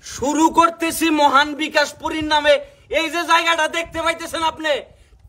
শুরু করতেছি মহান বিকাশপুরীর নামে। এই যে জায়গাটা দেখতে পাইতেছেন আপনি,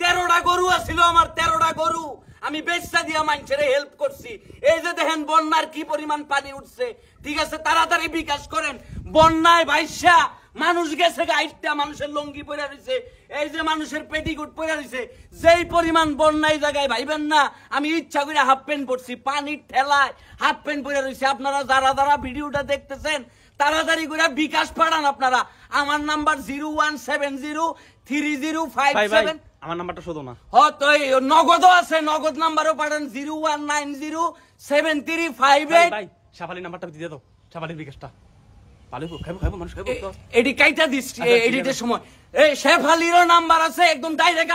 13টা গরু আছিল আমার, 13টা গরু আমি বেচা দিয়া মানুষের হেল্প করছি। এই যে দেখেন বন্যার কি পরিমাণ পানি উঠছে, ঠিক আছে, তাড়াতাড়ি বিকাশ করেন। বন্যায় ভাইসা মানুষ গেছে গাইডটা, মানুষের লঙ্গি পরে রয়েছে, এই যে মানুষের পেটিকুট পরে রয়েছে। যেই পরিমাণ বন্যায় জায়গায় ভাইবেন না আমি ইচ্ছা করে হাফ প্যান্ট পরছি, পানির ঠেলায় হাফ প্যান্ট পরে রয়েছে। আপনারা যারা যারা ভিডিওটা দেখতেছেন তাড়াতাড়ি করে বিকাশ পাঠান আপনারা। আমার নাম্বার 0170305 আমার নাম্বারটা শোধো না। তো নগদও আছে, নগদ নাম্বারও পাঠান 0190735। ভাই শাফালি নাম্বারটা দিয়ে দাও, শাফালির বিকাশটা। খাইবো মানুষ খাইবো তো। এডি কাইটা দিচ্ছি এডিটের সময়। এই শেফালিরও নাম্বার আছে একদম ডাইরেক্ট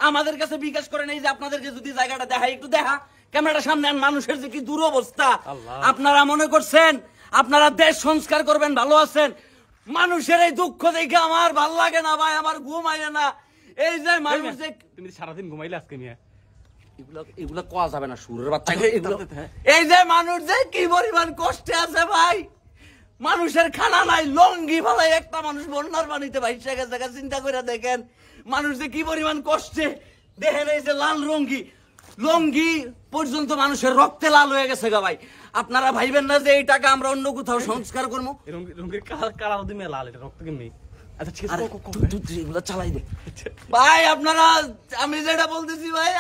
আমাদের কাছে বিকাশ করেন। এই যে আপনাদেরকে যদি জায়গাটা দেখাই, একটু দেখা ক্যামেরাটার সামনে, মানুষের যে কি দুরবস্থা। আপনারা মনে করছেন আপনারা দেশ সংস্কার করবেন, ভালো আছেন। মানুষের এই দুঃখ দেখে আমার ভাল লাগে না ভাই, আমার ঘুম আইলে না। এই যে মানুষ যে তুমি সারাদিন ঘুমাইলে আজকে নিয়ে এগুলা কোয়া যাবে না, সুরের বাচ্চা। এই যে মানুষ যে কি পরিমাণ কষ্টে আছে ভাই, মানুষের খানা নাই, লঙ্গি ভালাই একটা মানুষ বন্যার পানিতে ভাইসা গেছে। চিন্তা করে দেখেন মানুষ যে কি পরিমাণ কষ্টে। দেখেন এই যে লাল লঙ্গি পর্যন্ত মানুষের রক্তে লাল হয়ে গেছে গা ভাই। আপনারা ভাইবেন না যে এই টাকা আমরা অন্য কোথাও সংস্কার করবো। আচ্ছা ঠিক আছে, এগুলা চালাই দে ভাই। আপনারা আমি যেটা বলতেছি ভাই,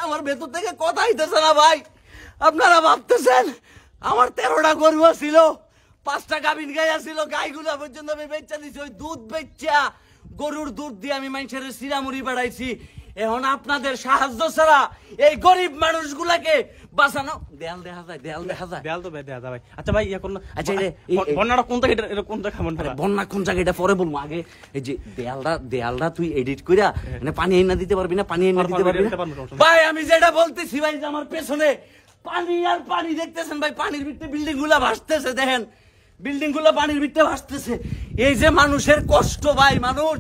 আমার ভেতর থেকে কথা হইতেছে না ভাই। আপনারা ভাবতেছেন আমার 13টা গরু ছিল, 5টা গাভিন গাই ছিল, গাইগুলা পর্যন্ত আমি বেচা দিছি। ওই দুধ বেচা, গরুর দুধ দিয়ে আমি মানুষের সিরামুড়ি বাড়াইছি। এখন আপনাদের সাহায্য ছাড়া এই গরিব মানুষগুলাকে বাঁচানো। দেয়াল দেখা যায়, দেয়াল দেখা যায়, দেয়াল তো দেখা যায় ভাই। আচ্ছা ভাই ইয়া করুন। আচ্ছা বন্যাটা কোন জায়গা, এটা কোন জায়গা? বন্যা কোন জায়গা এটা পরে বলবো, আগে এই যে দেয়ালটা তুই এডিট কইরা মানে পানি এনে দিতে পারবি না? পানি এনে দিতে পারবি না ভাই? আমি যেটা বলতেছি ভাই, যে আমার পেছনে পানি আর পানি দেখতেছেন ভাই, পানির ভিতরে বিল্ডিং গুলা ভাসতেছে। দেখেন বিল্ডিং গুলা পানির ভিতরে ভাসতেছে। এই যে মানুষের কষ্ট ভাই, মানুষ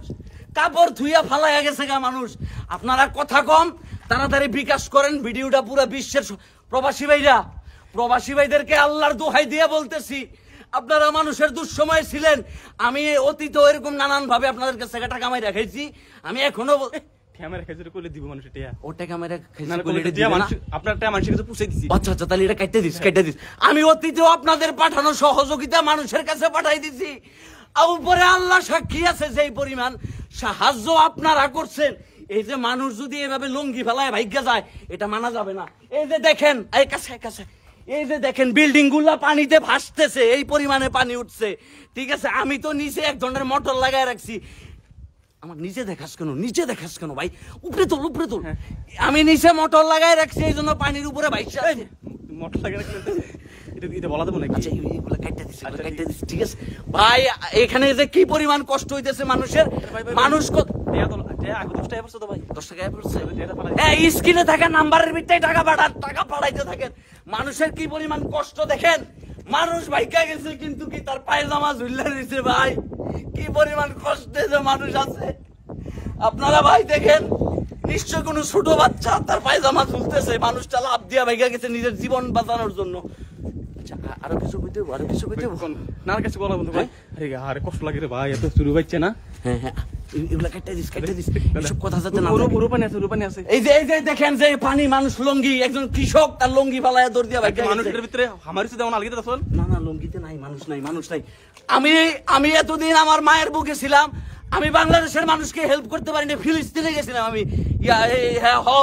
কাপড় ধুইয়া ফালাইয়া গেছে গা মানুষ। আপনারা কথা কম, তাড়াতাড়ি বিকাশ করেন ভিডিওটা পুরো বিশ্বের প্রবাসী ভাইদেরকে আল্লাহর দোহাই দিয়ে বলতেছি, আপনারা মানুষের দুঃসময় ছিলেন। আমি অতীত এরকম নানান ভাবে আপনাদের কাছে টাকা কামাই রাখাইছি। আমি এখনো আমি অতীতেও আপনাদের পাঠানো সহযোগিতা মানুষের কাছে পাঠাই দিছি। উপরে আল্লাহ সাক্ষী আছে, যে পরিমাণ সাহায্য আপনারা করছেন। এই যে মানুষ যদি এভাবে লঙ্গি ফেলায় ভাগ্যা যায়, এটা মানা যাবে না। এই যে দেখেন কাছে এই যে দেখেন বিল্ডিং গুলা পানিতে ভাসতেছে, এই পরিমাণে পানি উঠছে, ঠিক আছে। আমি তো নিচে এক ধরনের মোটর লাগাই রাখছি। আমার নিচে দেখাস কেন ভাই? উপরে তোল। আমি নিচে মোটর লাগাই রাখছি, এই জন্য পানির উপরে ভাইসা মোটর লাগাই রাখছি। ঠিক আছে ভাই, এখানে যে কি পরিমাণ কষ্ট হইতেছে মানুষের। মানুষ স্ক্রিনে থাকা নাম্বারের ভিতরে টাকা পাঠাইতে থাকেন। মানুষের কি পরিমাণ কষ্ট দেখেন। মানুষ ভাইকা গেছে, কিন্তু কি তার পায়জামা ঝুল্লা দিছে ভাই। কি পরিমাণ কষ্টে যে মানুষ আছে আপনারা ভাই দেখেন। নিশ্চয় কোন ছোট বাচ্চা তার পায়জামা ঝুলতেছে, মানুষটা লাভ দিয়া ভাইকা গেছে নিজের জীবন বাঁচানোর জন্য। আরো কিছু কইতে না কিছু বলা বন্ধু ভাই। আরে কষ্ট লাগে রে ভাই, এত শুরু হচ্ছে না। হ্যাঁ এগুলা কেটে দিস এসব কথা যাতে না। রূপানি আছে। এই যে দেখেন যে পানি, মানুষ লঙ্গি, একজন কৃষক তার লঙ্গি ফালায়া দৌড় দিয়া ভাই। মানুষের ভিতরে আমার সাথে যেমন আলগিতে আসল না লঙ্গিতে নাই, মানুষ নাই। আমি এতদিন আমার মায়ের বুকে ছিলাম। আমি বাংলাদেশের মানুষকে হেল্প করতে পারিনি। ফিলিস্তিনে গেছিলাম আমি,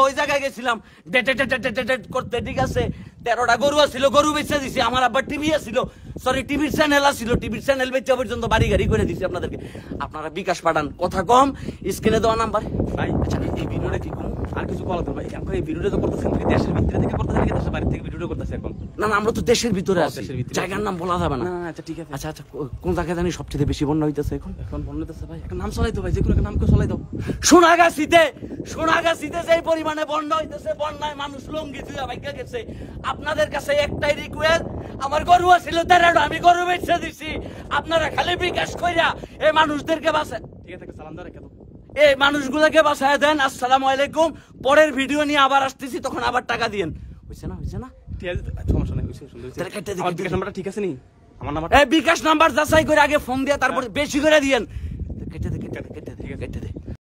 ওই জায়গায় গেছিলাম ডেট করতে, ঠিক আছে। 13টা গরু ছিল, গরু বেচা দিছি। আমার আবার টিভি ছিল, টিভির চ্যানেল ছিল, টিভির চ্যানেল বেচা পর্যন্ত বাড়ি গাড়ি করে দিছি আপনাদেরকে। আপনারা বিকাশ পাঠান, কথা কম, স্ক্রিনে দেওয়া নাম্বার ভাই। আচ্ছা এই ভিডিওটা কি কম আর কিছু বলা তো ভাই? এখন এই ভিডিওটা তো করতেছেন দেশের ভিতরে থেকে করতেছেন, দেশের বাইরে থেকে ভিডিও করতেছে এখন? না আমরা তো দেশের ভিতরে আছি, জায়গার নাম বলা যাবে না। আচ্ছা ঠিক আছে। আচ্ছা কোন জায়গায় জানি সবচেয়ে বেশি বন্যা হইতেছে এখন? বন্যা হইতেছে ভাই, একটা নাম চলাই তো ভাই, যে কোনো একটা নাম চলাই দাও। সোনাগাছিতে যে পরিমাণে বন্যা হইতেছে, বন্যায় মানুষ লঙ্গি ধুইয়া ভাগ্যা গেছে। আপনাদের কাছে একটাই রিকোয়েস্ট, আমার গরু ছিল 13টা, আমি গরু বেচে দিছি। আপনারা খালি বিকাশ কইরা এই মানুষদেরকে বাঁচান। ঠিক আছে, সালাম দাও রেখে দাও, এই মানুষগুলোকে বাঁচায় দেন। আসসালামু আলাইকুম। পরের ভিডিও নিয়ে আবার আসতেছি, তখন আবার টাকা দিয়েন। হইছে না? ঠিক আছে, সমস্যা নাই। ঠিক আছে নি? আমার নাম্বার বিকাশ নাম্বার যাচাই করে আগে ফোন দিয়া তারপর বেশি করে দিয়েন। কেটে দে কেটে দে কেটে দে কেটে দে।